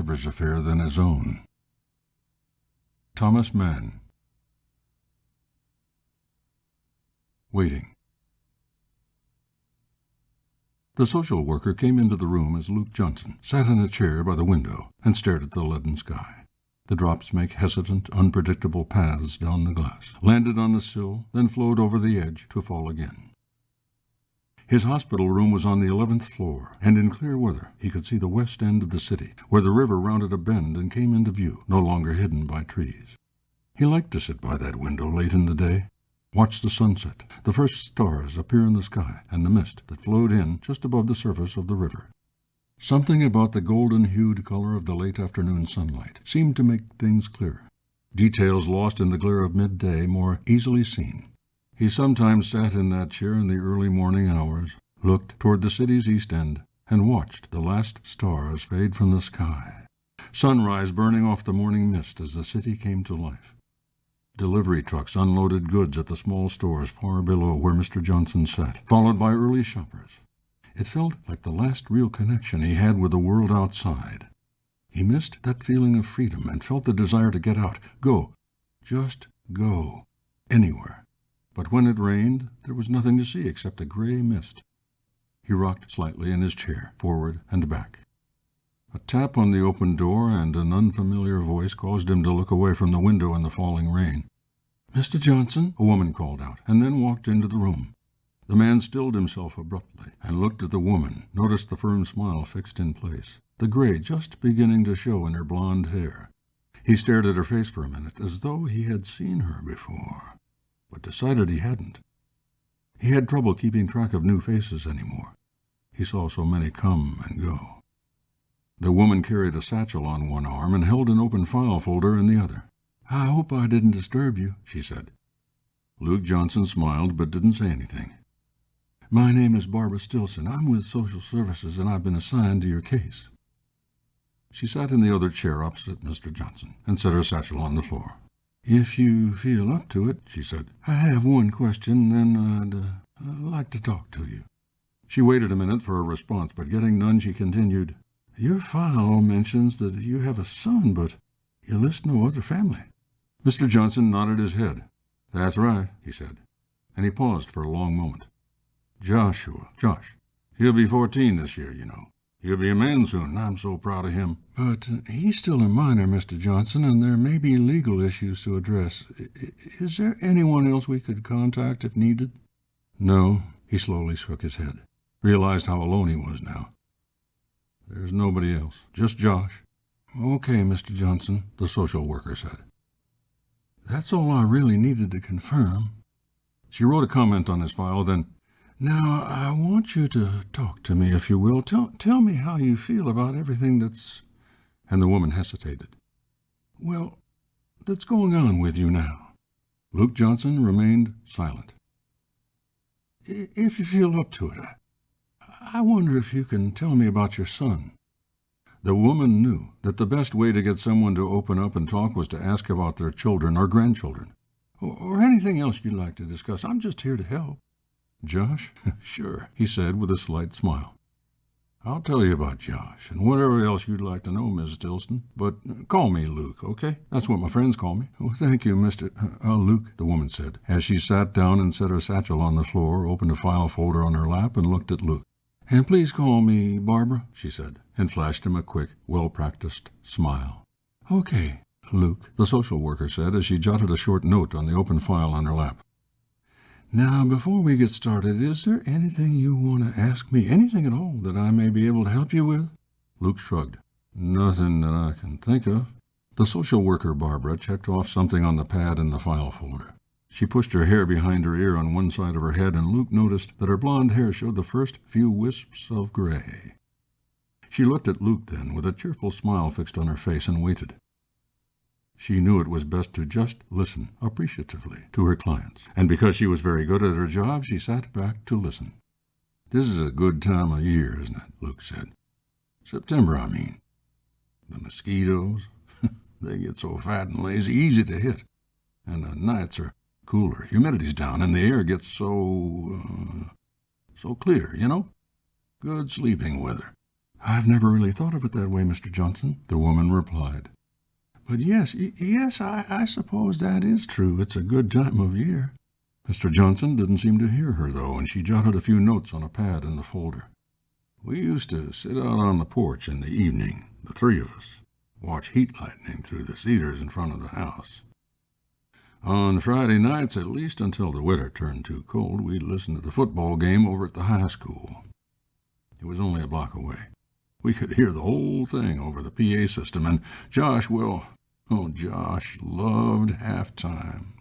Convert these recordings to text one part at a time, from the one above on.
caregiver's affair than his own. Thomas Mann. Waiting. The social worker came into the room as Luke Johnson sat in a chair by the window and stared at the leaden sky. The drops make hesitant, unpredictable paths down the glass, landed on the sill, then flowed over the edge to fall again. His hospital room was on the 11th floor, and in clear weather he could see the west end of the city, where the river rounded a bend and came into view, no longer hidden by trees. He liked to sit by that window late in the day, watch the sunset, the first stars appear in the sky, and the mist that flowed in just above the surface of the river. Something about the golden-hued color of the late afternoon sunlight seemed to make things clearer, details lost in the glare of midday more easily seen. He sometimes sat in that chair in the early morning hours, looked toward the city's east end, and watched the last stars fade from the sky, sunrise burning off the morning mist as the city came to life. Delivery trucks unloaded goods at the small stores far below where Mr. Johnson sat, followed by early shoppers. It felt like the last real connection he had with the world outside. He missed that feeling of freedom and felt the desire to get out, go, just go, anywhere. But when it rained, there was nothing to see except a gray mist. He rocked slightly in his chair, forward and back. A tap on the open door and an unfamiliar voice caused him to look away from the window in the falling rain. "Mr. Johnson," a woman called out, and then walked into the room. The man stilled himself abruptly and looked at the woman, noticed the firm smile fixed in place, the gray just beginning to show in her blonde hair. He stared at her face for a minute, as though he had seen her before, but decided he hadn't. He had trouble keeping track of new faces anymore. He saw so many come and go. The woman carried a satchel on one arm and held an open file folder in the other. "I hope I didn't disturb you," she said. Luke Johnson smiled but didn't say anything. "My name is Barbara Stilson. I'm with Social Services, and I've been assigned to your case." She sat in the other chair opposite Mr. Johnson and set her satchel on the floor. "If you feel up to it," she said, "I have one question, then I'd like to talk to you." She waited a minute for a response, but getting none, she continued, "Your file mentions that you have a son, but you list no other family." Mr. Johnson nodded his head. "That's right," he said, and he paused for a long moment. Josh. He'll be 14 this year, you know. He'll be a man soon, and I'm so proud of him." "But he's still a minor, Mr. Johnson, and there may be legal issues to address. Is there anyone else we could contact if needed?" "No," he slowly shook his head, realized how alone he was now. "There's nobody else, just Josh." "Okay, Mr. Johnson," the social worker said. "That's all I really needed to confirm." She wrote a comment on his file, then, "Now, I want you to talk to me, if you will. Tell me how you feel about everything that's—" And the woman hesitated. "Well, that's going on with you now." Luke Johnson remained silent. "If you feel up to it, I wonder if you can tell me about your son." The woman knew that the best way to get someone to open up and talk was to ask about their children or grandchildren, or anything else you'd like to discuss. I'm just here to help. "Josh? Sure," he said with a slight smile. "I'll tell you about Josh and whatever else you'd like to know, Miss Stilson. But call me Luke, okay? That's what my friends call me." "Oh, thank you, Mr. Luke," the woman said, as she sat down and set her satchel on the floor, opened a file folder on her lap, and looked at Luke. "And please call me Barbara," she said, and flashed him a quick, well-practiced smile. "Okay, Luke," the social worker said as she jotted a short note on the open file on her lap. "Now, before we get started, is there anything you want to ask me, anything at all that I may be able to help you with?" Luke shrugged. "Nothing that I can think of." The social worker, Barbara, checked off something on the pad in the file folder. She pushed her hair behind her ear on one side of her head, and Luke noticed that her blonde hair showed the first few wisps of gray. She looked at Luke then, with a cheerful smile fixed on her face, and waited. She knew it was best to just listen appreciatively to her clients, and because she was very good at her job, she sat back to listen. "This is a good time of year, isn't it?" Luke said. "September, I mean. The mosquitoes, they get so fat and lazy, easy to hit. And the nights are cooler, humidity's down, and the air gets so clear, you know? Good sleeping weather. "I've never really thought of it that way, Mr. Johnson," the woman replied. "But yes, I suppose that is true. It's a good time of year." Mr. Johnson didn't seem to hear her, though, and she jotted a few notes on a pad in the folder. "We used to sit out on the porch in the evening, the three of us, watch heat lightning through the cedars in front of the house. On Friday nights, at least until the weather turned too cold, we'd listen to the football game over at the high school. It was only a block away. We could hear the whole thing over the PA system, and Josh loved halftime.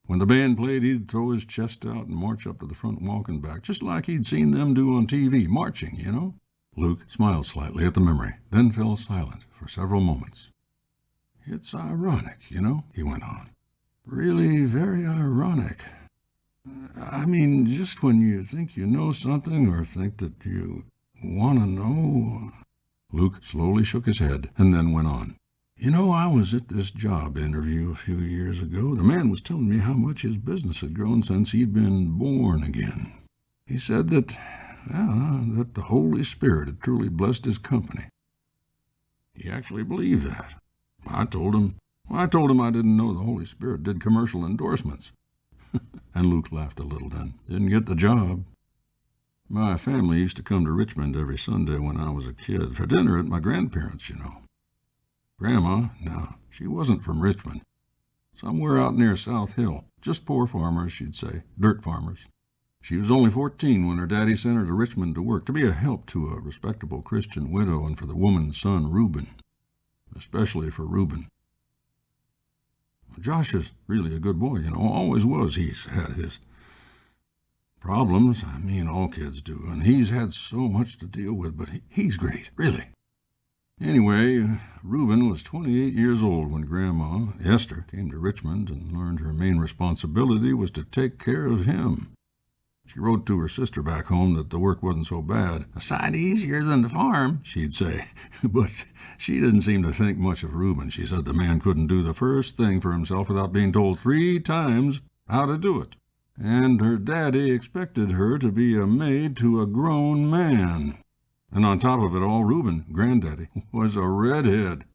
When the band played, he'd throw his chest out and march up to the front walking back, just like he'd seen them do on TV, marching, you know." Luke smiled slightly at the memory, then fell silent for several moments. "It's ironic, you know," he went on. "Really very ironic. I mean, just when you think you know something or think that you want to know." Luke slowly shook his head and then went on. "You know, I was at this job interview a few years ago. The man was telling me how much his business had grown since he'd been born again. He said that the Holy Spirit had truly blessed his company. He actually believed that. I told him I didn't know the Holy Spirit did commercial endorsements." And Luke laughed a little then. "Didn't get the job. My family used to come to Richmond every Sunday when I was a kid for dinner at my grandparents', you know. Grandma, now, she wasn't from Richmond. Somewhere out near South Hill. Just poor farmers, she'd say. Dirt farmers. She was only 14 when her daddy sent her to Richmond to work, to be a help to a respectable Christian widow and for the woman's son, Reuben. Especially for Reuben. Josh is really a good boy, you know. Always was. He's had his problems. I mean, all kids do. And he's had so much to deal with, but he's great, really. Anyway, Reuben was 28 years old when Grandma, Esther, came to Richmond and learned her main responsibility was to take care of him. She wrote to her sister back home that the work wasn't so bad. "A sight easier than the farm," she'd say. But she didn't seem to think much of Reuben. She said the man couldn't do the first thing for himself without being told 3 times how to do it. And her daddy expected her to be a maid to a grown man. And on top of it all, Reuben, Granddaddy, was a redhead.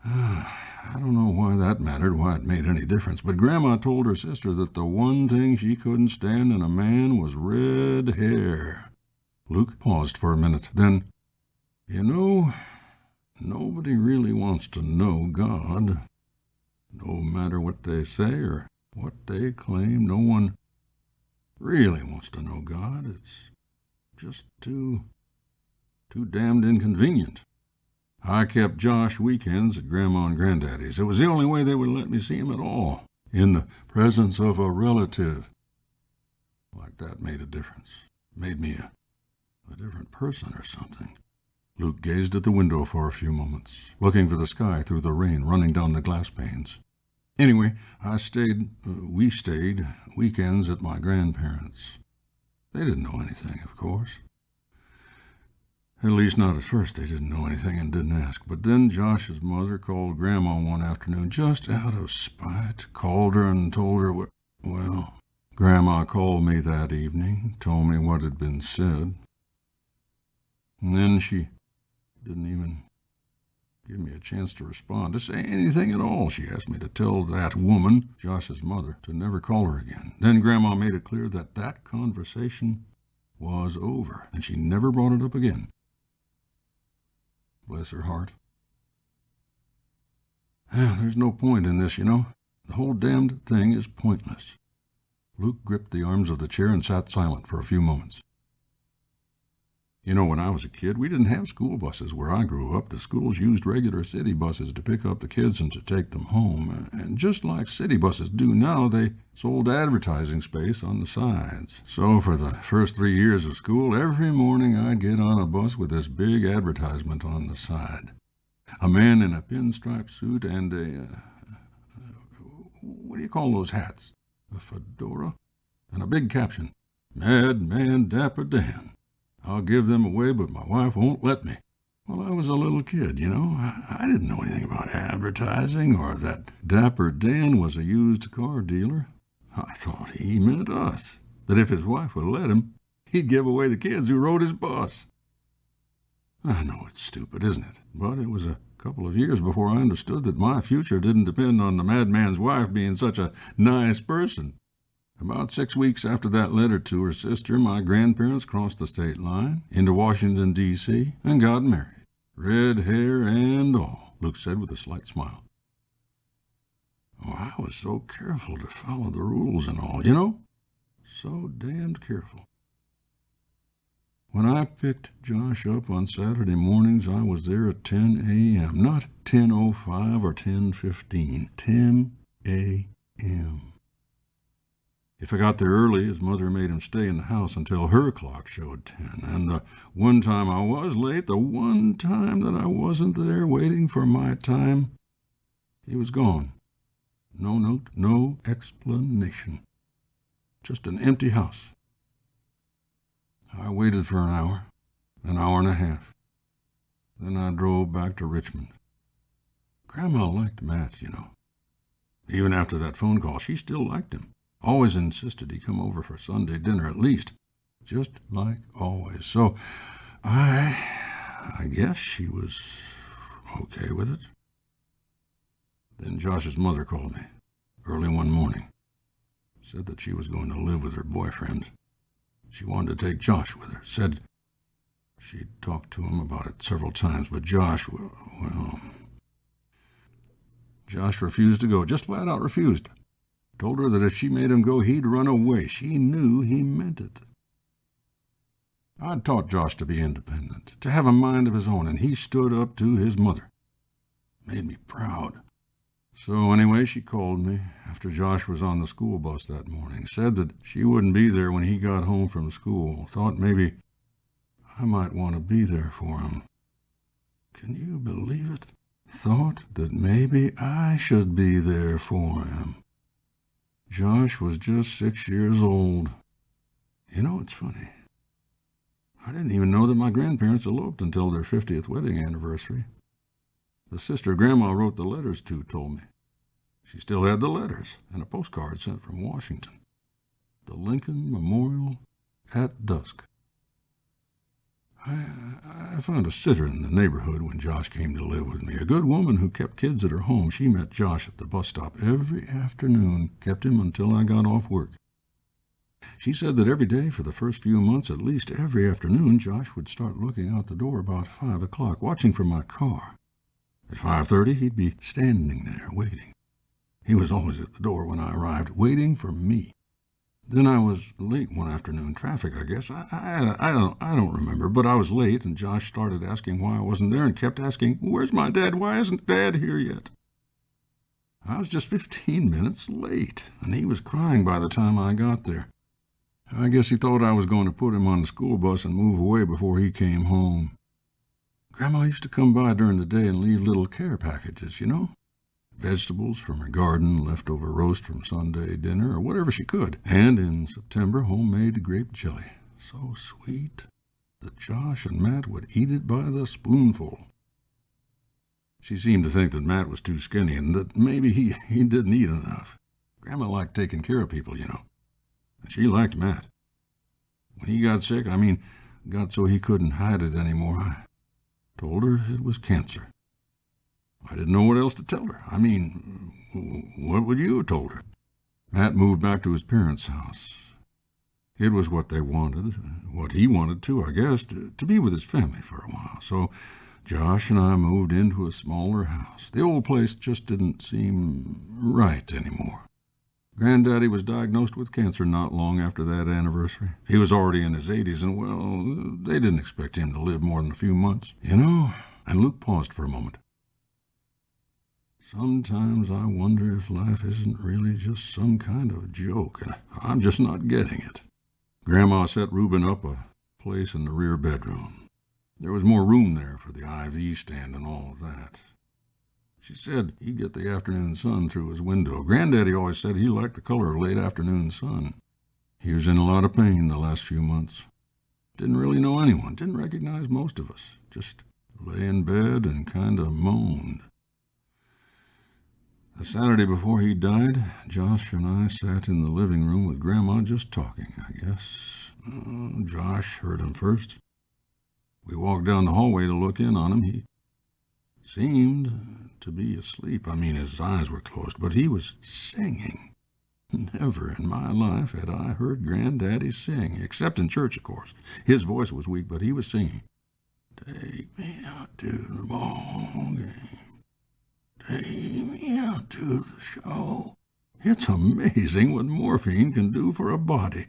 I don't know why that mattered, why it made any difference, but Grandma told her sister that the one thing she couldn't stand in a man was red hair. Luke paused for a minute. Then, "You know, nobody really wants to know God. No matter what they say or what they claim, no one really wants to know God. It's just too damned inconvenient. I kept Josh weekends at Grandma and Granddaddy's. It was the only way they would let me see him at all, in the presence of a relative. Like that made a difference. Made me a different person or something." Luke gazed at the window for a few moments, looking for the sky through the rain running down the glass panes. "Anyway, we stayed weekends at my grandparents'. They didn't know anything, of course. At least not at first. They didn't know anything and didn't ask. But then Josh's mother called Grandma one afternoon just out of spite, called her and told her well, Grandma called me that evening, told me what had been said. And then she didn't even give me a chance to respond, to say anything at all. She asked me to tell that woman, Josh's mother, to never call her again. Then Grandma made it clear that conversation was over, and she never brought it up again. Bless her heart. There's no point in this, you know. The whole damned thing is pointless." Luke gripped the arms of the chair and sat silent for a few moments. "You know, when I was a kid, we didn't have school buses where I grew up. The schools used regular city buses to pick up the kids and to take them home. And just like city buses do now, they sold advertising space on the sides. So for the first 3 years of school, every morning I'd get on a bus with this big advertisement on the side. A man in a pinstripe suit and what do you call those hats? A fedora? And a big caption, 'Madman Dapper Dan. I'll give them away, but my wife won't let me.' Well, I was a little kid, you know. I didn't know anything about advertising or that Dapper Dan was a used car dealer. I thought he meant us, that if his wife would let him, he'd give away the kids who rode his bus. I know it's stupid, isn't it? But it was a couple of years before I understood that my future didn't depend on the madman's wife being such a nice person. About 6 weeks after that letter to her sister, my grandparents crossed the state line into Washington, D.C., and got married. Red hair and all, Luke said with a slight smile. Oh, I was so careful to follow the rules and all, you know? So damned careful. When I picked Josh up on Saturday mornings, I was there at 10 a.m., not 10:05 or 10:15, 10 a.m. If I got there early, his mother made him stay in the house until her clock showed 10. And the one time I was late, the one time that I wasn't there waiting for my time, he was gone. No note, no explanation. Just an empty house. I waited for an hour and a half. Then I drove back to Richmond. Grandma liked Matt, you know. Even after that phone call, she still liked him. Always insisted he come over for Sunday dinner at least, just like always. So I guess she was okay with it. Then Josh's mother called me early one morning. Said that she was going to live with her boyfriend. She wanted to take Josh with her. Said she'd talked to him about it several times, but Josh refused to go, just flat out refused. Told her that if she made him go, he'd run away. She knew he meant it. I'd taught Josh to be independent, to have a mind of his own, and he stood up to his mother. Made me proud. So anyway, she called me after Josh was on the school bus that morning. Said that she wouldn't be there when he got home from school. Thought maybe I might want to be there for him. Can you believe it? Thought that maybe I should be there for him. Josh was just 6 years old. You know, it's funny. I didn't even know that my grandparents eloped until their 50th wedding anniversary. The sister Grandma wrote the letters to told me. She still had the letters and a postcard sent from Washington. The Lincoln Memorial at dusk. I found a sitter in the neighborhood when Josh came to live with me, a good woman who kept kids at her home. She met Josh at the bus stop every afternoon, kept him until I got off work. She said that every day for the first few months, at least every afternoon, Josh would start looking out the door about 5 o'clock, watching for my car. At 5:30, he'd be standing there, waiting. He was always at the door when I arrived, waiting for me. Then I was late one afternoon. Traffic, I guess. I don't remember, but I was late, and Josh started asking why I wasn't there and kept asking, "Where's my dad? Why isn't Dad here yet?" I was just 15 minutes late, and he was crying by the time I got there. I guess he thought I was going to put him on the school bus and move away before he came home. Grandma used to come by during the day and leave little care packages, you know? Vegetables from her garden, leftover roast from Sunday dinner, or whatever she could. And in September, homemade grape jelly. So sweet that Josh and Matt would eat it by the spoonful. She seemed to think that Matt was too skinny and that maybe he didn't eat enough. Grandma liked taking care of people, you know. And she liked Matt. When he got sick, got so he couldn't hide it anymore, I told her it was cancer. I didn't know what else to tell her. What would you have told her? Matt moved back to his parents' house. It was what they wanted, what he wanted too, I guess, to be with his family for a while. So Josh and I moved into a smaller house. The old place just didn't seem right anymore. Granddaddy was diagnosed with cancer not long after that anniversary. He was already in his 80s, and, well, they didn't expect him to live more than a few months, you know? And Luke paused for a moment. Sometimes I wonder if life isn't really just some kind of joke, and I'm just not getting it. Grandma set Reuben up a place in the rear bedroom. There was more room there for the IV stand and all of that. She said he'd get the afternoon sun through his window. Granddaddy always said he liked the color of late afternoon sun. He was in a lot of pain the last few months. Didn't really know anyone, didn't recognize most of us. Just lay in bed and kind of moaned. The Saturday before he died, Josh and I sat in the living room with Grandma just talking, I guess. Josh heard him first. We walked down the hallway to look in on him. He seemed to be asleep. I mean, his eyes were closed, but he was singing. Never in my life had I heard Granddaddy sing, except in church, of course. His voice was weak, but he was singing. Take me out to the ball game. Take me out to the show. It's amazing what morphine can do for a body.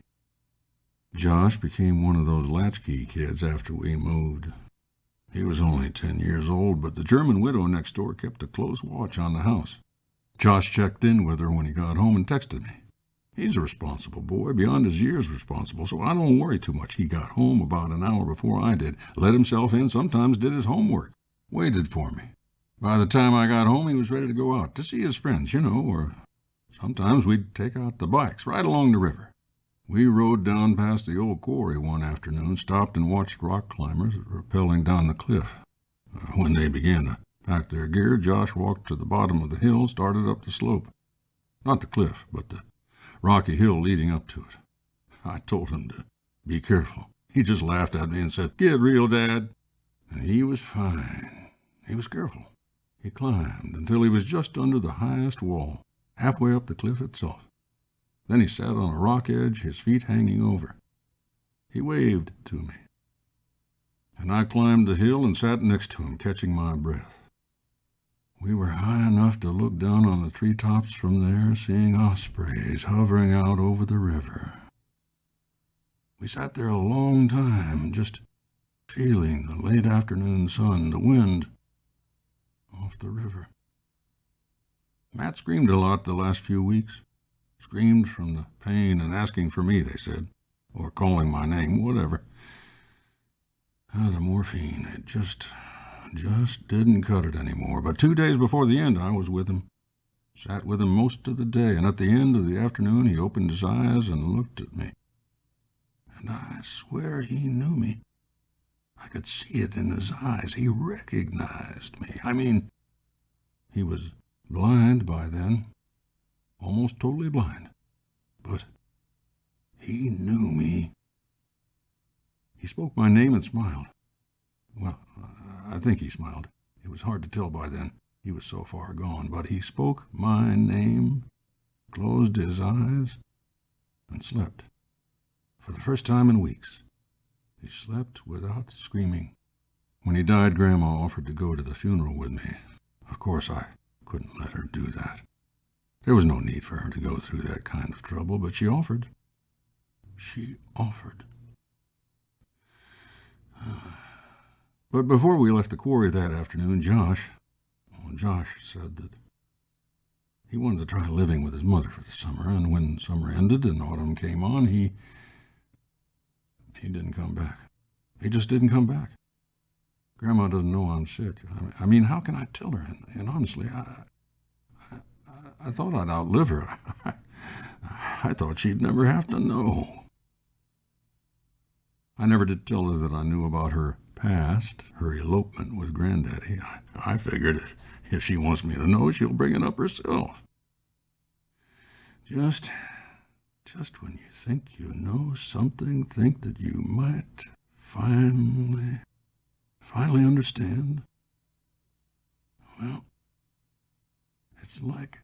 Josh became one of those latchkey kids after we moved. He was only 10 years old, but the German widow next door kept a close watch on the house. Josh checked in with her when he got home and texted me. He's a responsible boy, beyond his years responsible, so I don't worry too much. He got home about an hour before I did, let himself in, sometimes did his homework, waited for me. By the time I got home, he was ready to go out to see his friends, or sometimes we'd take out the bikes right along the river. We rode down past the old quarry one afternoon, stopped and watched rock climbers rappelling down the cliff. When they began to pack their gear, Josh walked to the bottom of the hill, started up the slope. Not the cliff, but the rocky hill leading up to it. I told him to be careful. He just laughed at me and said, "Get real, Dad." And he was fine. He was careful. He climbed until he was just under the highest wall, halfway up the cliff itself. Then he sat on a rock edge, his feet hanging over. He waved to me. And I climbed the hill and sat next to him, catching my breath. We were high enough to look down on the treetops from there, seeing ospreys hovering out over the river. We sat there a long time, just feeling the late afternoon sun, the wind off the river. Matt screamed a lot the last few weeks. Screamed from the pain and asking for me, they said, or calling my name, whatever. The morphine, it just didn't cut it anymore. But 2 days before the end, I was with him. Sat with him most of the day, and at the end of the afternoon, he opened his eyes and looked at me. And I swear he knew me. I could see it in his eyes. He recognized me. I mean, he was blind by then. Almost totally blind. But he knew me. He spoke my name and smiled. Well, I think he smiled. It was hard to tell by then. He was so far gone. But he spoke my name, closed his eyes, and slept. For the first time in weeks, he slept without screaming. When he died, Grandma offered to go to the funeral with me. Of course, I couldn't let her do that. There was no need for her to go through that kind of trouble, but she offered. She offered. But before we left the quarry that afternoon, Josh said that he wanted to try living with his mother for the summer, and when summer ended and autumn came on, he didn't come back. He just didn't come back. Grandma doesn't know I'm sick. I mean, how can I tell her? And honestly, I thought I'd outlive her. I thought she'd never have to know. I never did tell her that I knew about her past, her elopement with Granddaddy. I figured if she wants me to know, she'll bring it up herself. Just when you think you know something, think that you might finally understand. Well, it's like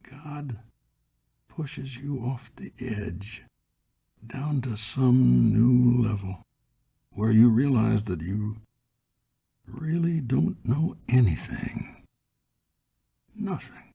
God pushes you off the edge, down to some new level, where you realize that you really don't know anything. Nothing.